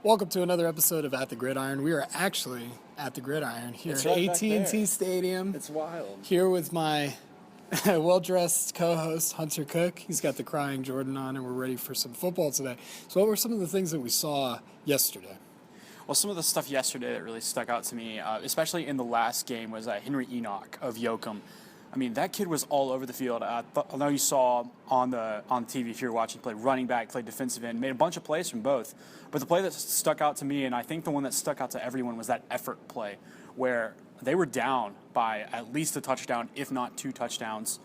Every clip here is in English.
Welcome to another episode of At the Gridiron. We are actually at the Gridiron here It's at right back AT&T there. Stadium. It's wild. Here with my well-dressed co-host, Hunter Cooke. He's got the crying Jordan on, and we're ready for some football today. So what were some of the things that we saw yesterday? Well, some of the stuff yesterday that really stuck out to me, especially in the last game, was Henry Enoch of Yoakum. I mean, that kid was all over the field. I know you saw on TV if you were watching, played running back, played defensive end, made a bunch of plays from both. But the play that stuck out to me, and I think the one that stuck out to everyone, was that effort play where they were down by at least a touchdown, if not 2 touchdowns.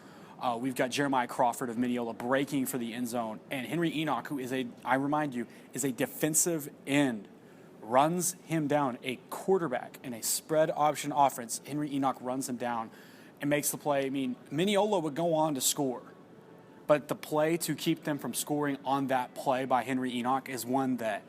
We've got Jeremiah Crawford of Mineola breaking for the end zone, and Henry Enoch, who is I remind you, is a defensive end, runs him down. A quarterback in a spread option offense, Henry Enoch runs him down and makes the play. I mean, Mineola would go on to score, but the play to keep them from scoring on that play by Henry Enoch is one that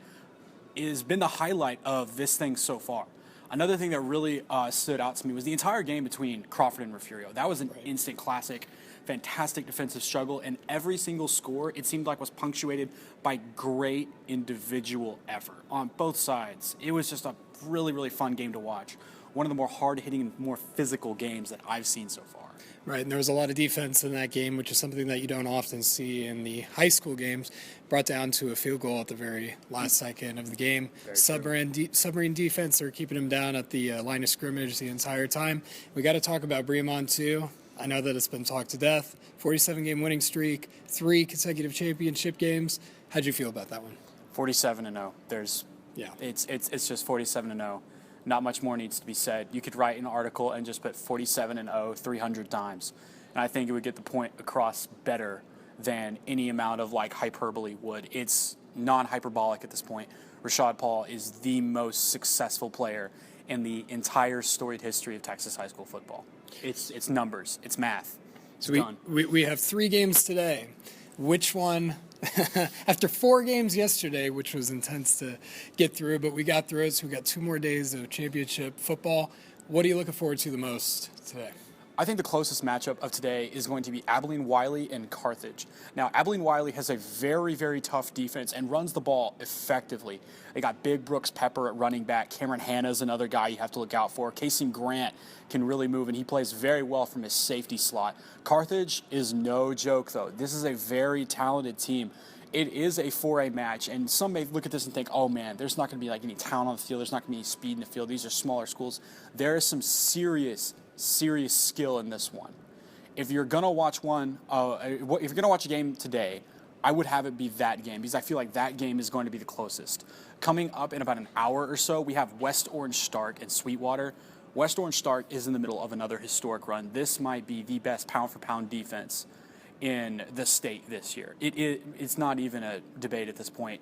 has been the highlight of this thing so far. Another thing that really stood out to me was the entire game between Crawford and Refugio. That was an instant classic, fantastic defensive struggle, and every single score, it seemed like, was punctuated by great individual effort on both sides. It was just a really, really fun game to watch. One of the more hard-hitting and more physical games that I've seen so far. Right, and there was a lot of defense in that game, which is something that you don't often see in the high school games. Brought down to a field goal at the very last second of the game. Submarine defense are keeping him down at the line of scrimmage the entire time. We got to talk about Bremont too. I know that it's been talked to death. 47-game winning streak, 3 consecutive championship games. How'd you feel about that one? 47-0. It's just 47-0. Not much more needs to be said. You could write an article and just put 47-0 300 times, and I think it would get the point across better than any amount of hyperbole would. It's non-hyperbolic at this point. Rashad Paul is the most successful player in the entire storied history of Texas high school football. It's numbers. It's math. It's done. We have 3 games today. Which one, after 4 games yesterday, which was intense to get through, but we got through it, so we got 2 more days of championship football. What are you looking forward to the most today? I think the closest matchup of today is going to be Abilene Wiley and Carthage. Now, Abilene Wiley has a very, very tough defense and runs the ball effectively. They got Big Brooks Pepper at running back. Cameron Hanna's another guy you have to look out for. Casey Grant can really move, and he plays very well from his safety slot. Carthage is no joke, though. This is a very talented team. It is a 4A match, and some may look at this and think, oh man, there's not going to be any talent on the field. There's not going to be any speed in the field. These are smaller schools. There is some serious skill in this one. If you're gonna watch a game today, I would have it be that game, because I feel like that game is going to be the closest. Coming up in about an hour or so, we have West Orange Stark and Sweetwater. West Orange Stark is in the middle of another historic run. This might be the best pound-for-pound defense in the state this year. It's not even a debate at this point.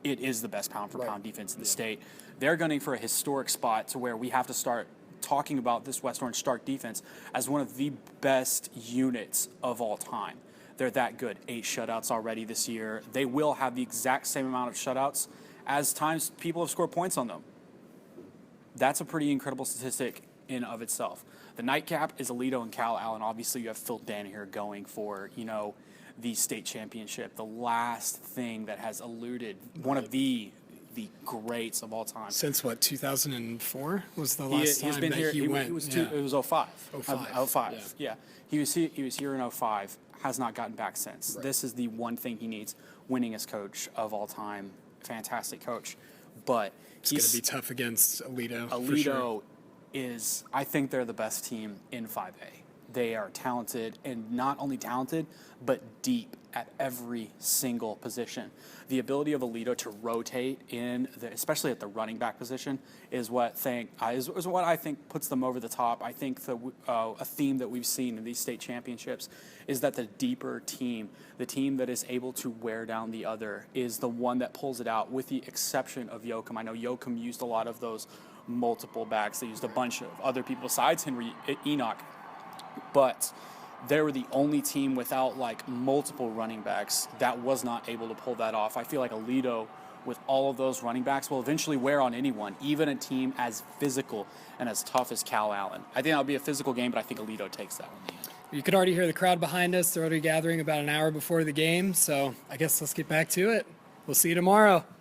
It is the best pound-for-pound defense in the state. They're gunning for a historic spot to where we have to start talking about this West Orange Stark defense as one of the best units of all time. They're that good. 8 shutouts already this year. They will have the exact same amount of shutouts as times people have scored points on them. That's a pretty incredible statistic in of itself. The nightcap is Aledo and Cal Allen. Obviously, you have Phil Danaher going for, the state championship. The last thing that has eluded one of the greats of all time. Since what, 2004 was the last time been that here, he went? It was 05. 05. Yeah. He was here in 05. Has not gotten back since. Right. This is the one thing he needs. Winningest coach of all time. Fantastic coach. But it's going to be tough against Aledo. Aledo is, I think they're the best team in 5A. They are talented, and not only talented, but deep at every single position. The ability of Aledo to rotate especially at the running back position, is what I think puts them over the top. I think a theme that we've seen in these state championships is that the deeper team, the team that is able to wear down the other, is the one that pulls it out, with the exception of Yoakum. I know Yoakum used a lot of those multiple backs. They used a bunch of other people besides Henry Enoch, but they were the only team without multiple running backs that was not able to pull that off. I feel like Aledo, with all of those running backs, will eventually wear on anyone, even a team as physical and as tough as Cal Allen. I think that'll be a physical game, but I think Aledo takes that one. You can already hear the crowd behind us. They're already gathering about an hour before the game, so I guess let's get back to it. We'll see you tomorrow.